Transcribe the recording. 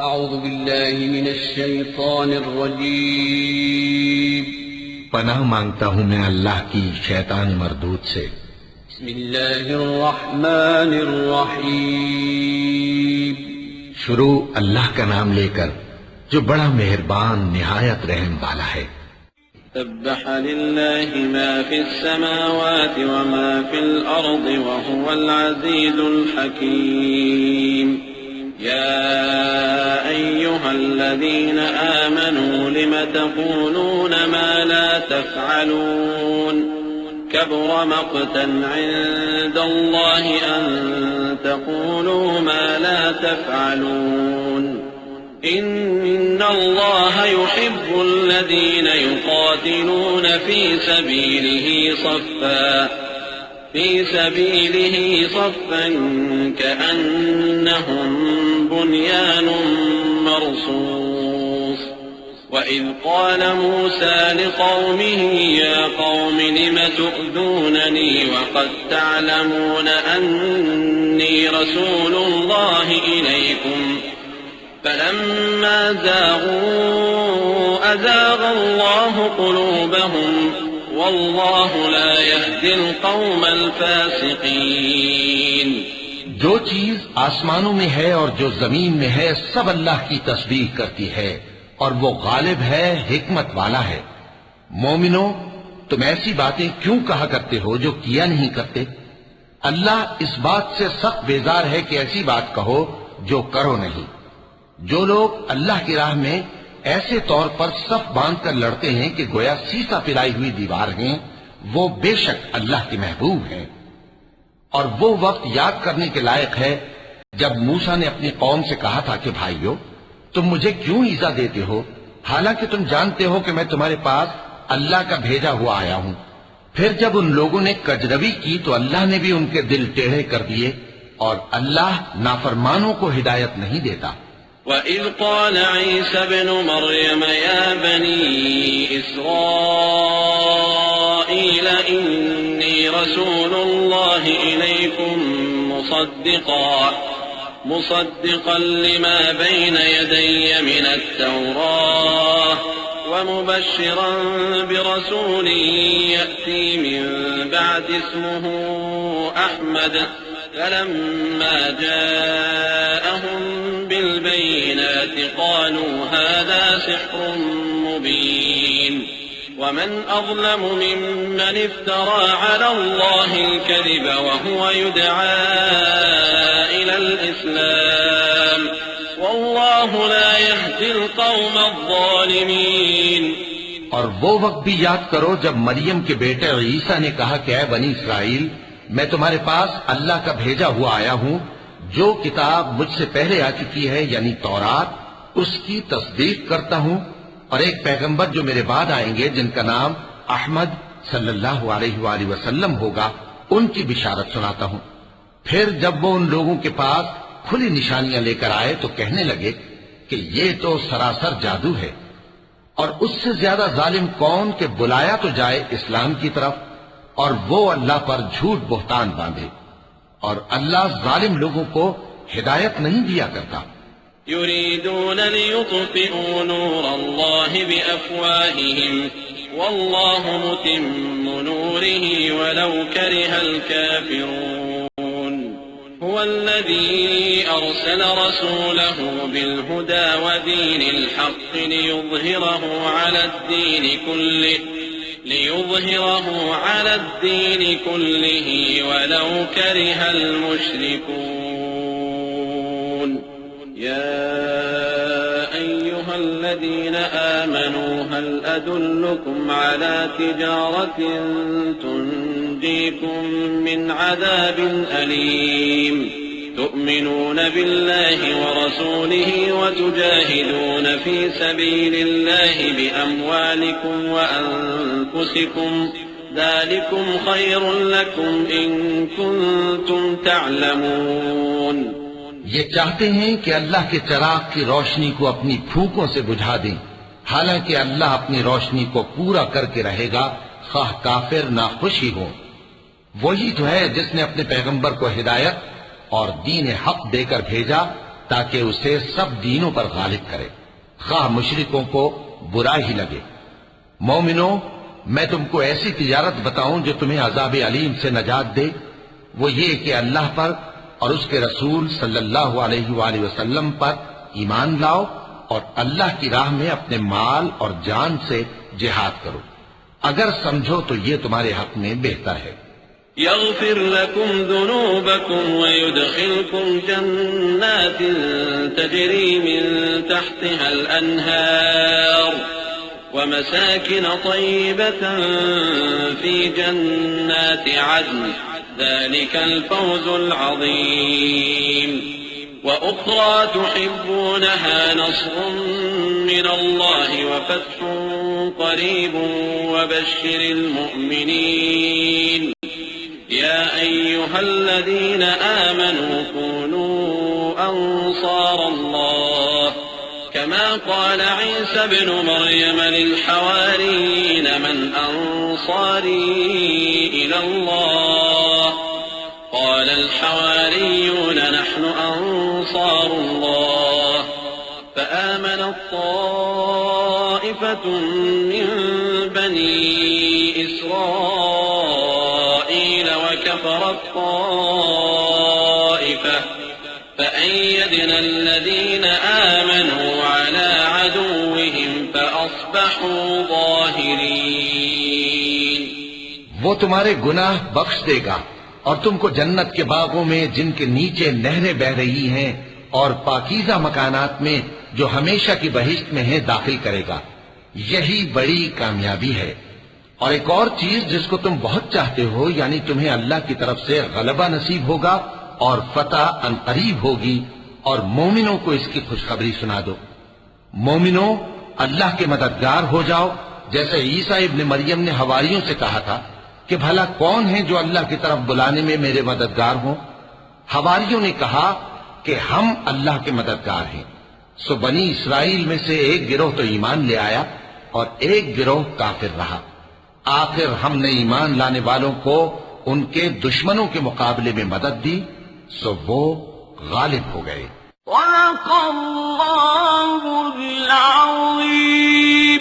اعوذ باللہ من الشیطان الرجیم پناہ مانگتا ہوں میں اللہ کی شیطان مردود سے۔ بسم اللہ الرحمن الرحیم شروع اللہ کا نام لے کر جو بڑا مہربان نہایت رحم والا ہے۔ سبح للہ ما فی السماوات وما فی الارض وهو العزیز الحکیم۔ يا أيها الذين آمنوا لم تقولون ما لا تفعلون كبر مقتا عند الله أن تقولوا ما لا تفعلون إن الله يحب الذين يقاتلون في سبيله صفا كأنهم بنيان مرصوص وإذ قال موسى لقومه يا قوم لم تؤذونني وقد تعلمون أني رسول الله إليكم فلما زاغوا أزاغ الله قلوبهم واللہ لا يهدي القوم الفاسقین۔ جو چیز آسمانوں میں ہے اور جو زمین میں ہے سب اللہ کی تسبیح کرتی ہے اور وہ غالب ہے، حکمت والا ہے۔ مومنو، تم ایسی باتیں کیوں کہا کرتے ہو جو کیا نہیں کرتے؟ اللہ اس بات سے سخت بیزار ہے کہ ایسی بات کہو جو کرو نہیں۔ جو لوگ اللہ کی راہ میں ایسے طور پر صف باندھ کر لڑتے ہیں کہ گویا سیسا پلائی ہوئی دیوار ہیں، وہ بے شک اللہ کے محبوب ہیں۔ اور وہ وقت یاد کرنے کے لائق ہے جب موسیٰ نے اپنی قوم سے کہا تھا کہ بھائیو، تم مجھے کیوں ایذا دیتے ہو حالانکہ تم جانتے ہو کہ میں تمہارے پاس اللہ کا بھیجا ہوا آیا ہوں۔ پھر جب ان لوگوں نے کجروی کی تو اللہ نے بھی ان کے دل ٹیڑھے کر دیے، اور اللہ نافرمانوں کو ہدایت نہیں دیتا۔ وَإِذْ قَالَ عِيسَى ابْنُ مَرْيَمَ يَا بَنِي إِسْرَائِيلَ إِنِّي رَسُولُ اللَّهِ إِلَيْكُمْ مُصَدِّقًا لِمَا بَيْنَ يَدَيَّ مِنَ التَّوْرَاةِ وَمُبَشِّرًا بِرَسُولٍ يَأْتِي مِن بَعْدِ اسْمُهُ أَحْمَدَ فَلَمَّا جَاءَهُم بالبينات قالوا هذا سحر مبين ومن أظلم ممن افترى على الله الكذب وهو يدعى إلى الإسلام والله لا يهدي القوم الظالمين۔ اور وہ وقت بھی یاد کرو جب مریم کے بیٹے عیسیٰ نے کہا کہ اے بنی اسرائیل، میں تمہارے پاس اللہ کا بھیجا ہوا آیا ہوں، جو کتاب مجھ سے پہلے آ چکی ہے یعنی تورات، اس کی تصدیق کرتا ہوں، اور ایک پیغمبر جو میرے بعد آئیں گے جن کا نام احمد صلی اللہ علیہ وآلہ وسلم ہوگا، ان کی بشارت سناتا ہوں۔ پھر جب وہ ان لوگوں کے پاس کھلی نشانیاں لے کر آئے تو کہنے لگے کہ یہ تو سراسر جادو ہے، اور اس سے زیادہ ظالم کون کہ بلایا تو جائے اسلام کی طرف اور وہ اللہ پر جھوٹ بہتان باندھے، اور اللہ ظالم لوگوں کو ہدایت نہیں دیا کرتا۔ يريدون ليطفئوا نور الله بأفواههم والله متم نوره ولو كره الكافرون۔ هو الذي أرسل رسوله بالهدى ودين الحق ليظهره على الدين كله ولو كره المشركون۔ يا أيها الذين آمنوا هل أدلكم على تجارة تنجيكم من عذاب أليم تؤمنون بالله ورسوله وتجاهدون في سبيل الله بأموالكم وأنفسكم ذلكم خير لكم إن كنتم تعلمون۔ یہ چاہتے ہیں کہ اللہ کے چراغ کی روشنی کو اپنی پھونکوں سے بجھا دیں، حالانکہ اللہ اپنی روشنی کو پورا کر کے رہے گا خواہ کافر ناخوش ہی ہو۔ وہی تو ہے جس نے اپنے پیغمبر کو ہدایت اور دین حق دے کر بھیجا تاکہ اسے سب دینوں پر غالب کرے، خواہ مشرکوں کو برا ہی لگے۔ مومنو، میں تم کو ایسی تجارت بتاؤں جو تمہیں عذاب علیم سے نجات دے؟ وہ یہ کہ اللہ پر اور اس کے رسول صلی اللہ علیہ وآلہ وسلم پر ایمان لاؤ اور اللہ کی راہ میں اپنے مال اور جان سے جہاد کرو، اگر سمجھو تو یہ تمہارے حق میں بہتر ہے۔ يغفر لكم ذنوبكم ويدخلكم جنات تجري من تحتها الأنهار ومساكن طيبة في جنات عدن، ذلك الفوز العظيم. وأخرى تحبونها، نصر من الله وفتح قريب وبشر المؤمنين. يا أيها الذين آمنوا كونوا أنصار الله كما قال عيسى ابن مريم للحواريين من أنصاري إلى الله؟ قال الحواريون نحن أنصار الله. فآمنت طائفة من بني إسرائيل وكفرت طائفة فأيدنا الذين آمنوا على عدوهم فأصبحوا ظاهرين. وہ تمہارے گناہ بخش دے گا اور تم کو جنت کے باغوں میں جن کے نیچے نہریں بہ رہی ہیں اور پاکیزہ مکانات میں جو ہمیشہ کی بہشت میں ہیں داخل کرے گا. یہی بڑی کامیابی ہے. اور ایک اور چیز جس کو تم بہت چاہتے ہو، یعنی تمہیں اللہ کی طرف سے غلبہ نصیب ہوگا اور فتح عنقریب ہوگی، اور مومنوں کو اس کی خوشخبری سنا دو. مومنوں، اللہ کے مددگار ہو جاؤ، جیسے عیسیٰ ابن مریم نے حواریوں سے کہا تھا کہ بھلا کون ہے جو اللہ کی طرف بلانے میں میرے مددگار ہوں؟ حواریوں نے کہا کہ ہم اللہ کے مددگار ہیں. سو بنی اسرائیل میں سے ایک گروہ تو ایمان لے آیا اور ایک گروہ کافر رہا. آخر ہم نے ایمان لانے والوں کو ان کے دشمنوں کے مقابلے میں مدد دی، سو وہ غالب ہو گئے. صدق اللہ العظیم.